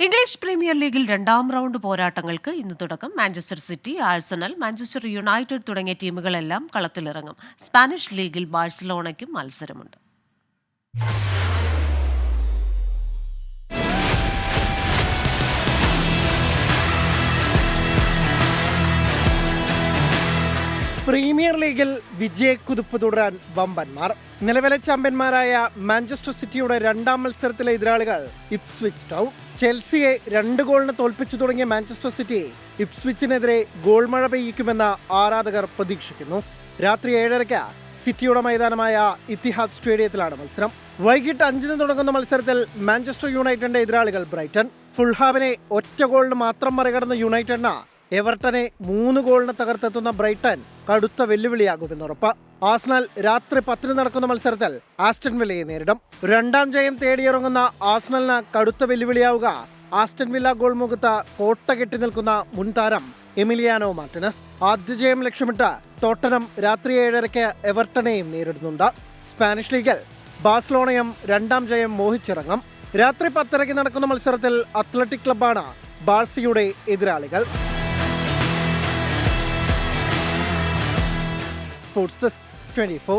English premier ലീഗിൽ രണ്ടാം round പോരാട്ടങ്ങൾക്ക് ഇന്ന് തുടക്കം. Manchester city, Arsenal, Manchester United തുടങ്ങിയ ടീമുകളെല്ലാം കളത്തിലിറങ്ങും. സ്പാനിഷ് ലീഗിൽ ബാഴ്സലോണയ്ക്കും മത്സരമുണ്ട്. പ്രീമിയർ ലീഗിൽ വിജയക്കുതിപ്പ് തുടരാൻ വമ്പന്മാർ. നിലവിലെ ചാമ്പ്യന്മാരായ മാഞ്ചസ്റ്റർ സിറ്റിയുടെ രണ്ടാം മത്സരത്തിലെ എതിരാളികൾ ഇപ്സ്വിച്ച് ടൗൺ. ചെൽസിയെ 2 ഗോളിന് തോൽപ്പിച്ചു തുടങ്ങിയ മാഞ്ചസ്റ്റർ സിറ്റി ഇപ്സ്വിച്ചിനെതിരെ ഗോൾ മഴ പെയ്യിക്കുമെന്ന് ആരാധകർ പ്രതീക്ഷിക്കുന്നു. രാത്രി 7:30 സിറ്റിയുടെ മൈതാനമായ ഇത്തിഹാദ് സ്റ്റേഡിയത്തിലാണ് മത്സരം. വൈകിട്ട് 5-ന് തുടങ്ങുന്ന മത്സരത്തിൽ മാഞ്ചസ്റ്റർ യുണൈറ്റഡിന്റെ എതിരാളികൾ ബ്രൈറ്റൺ. ഫുൾഹാമിനെ 1 ഗോളിന് മാത്രം മറികടന്ന യുണൈറ്റഡിന് എവർട്ടനെ 3 ഗോളിന് തകർത്തെത്തുന്ന ബ്രൈറ്റൺ കടുത്ത വെല്ലുവിളിയാകുമെന്നുറപ്പ്. ആഴ്സണൽ രാത്രി 10-ന് നടക്കുന്ന മത്സരത്തിൽ ആസ്റ്റൺ വില്ലയെ നേരിടും. രണ്ടാം ജയം തേടിയിറങ്ങുന്ന ആഴ്സണലിന് കടുത്ത വെല്ലുവിളിയാവുക ആസ്റ്റൺ വില്ല ഗോൾ മുഖത്ത് കോട്ട കെട്ടി നിൽക്കുന്ന മുൻതാരം എമിലിയാനോ മാർട്ടിനസ്. ആദ്യ ജയം ലക്ഷ്യമിട്ട് ടോട്ടനം രാത്രി 7:30 എവർട്ടനെയും നേരിടുന്നുണ്ട്. സ്പാനിഷ് ലീഗിൽ ബാഴ്സലോണയും രണ്ടാം ജയം മോഹിച്ചിറങ്ങും. രാത്രി 10:30 നടക്കുന്ന മത്സരത്തിൽ അത്ലറ്റിക് ക്ലബ്ബാണ് ബാഴ്സയുടെ എതിരാളികൾ. Sports desk 24.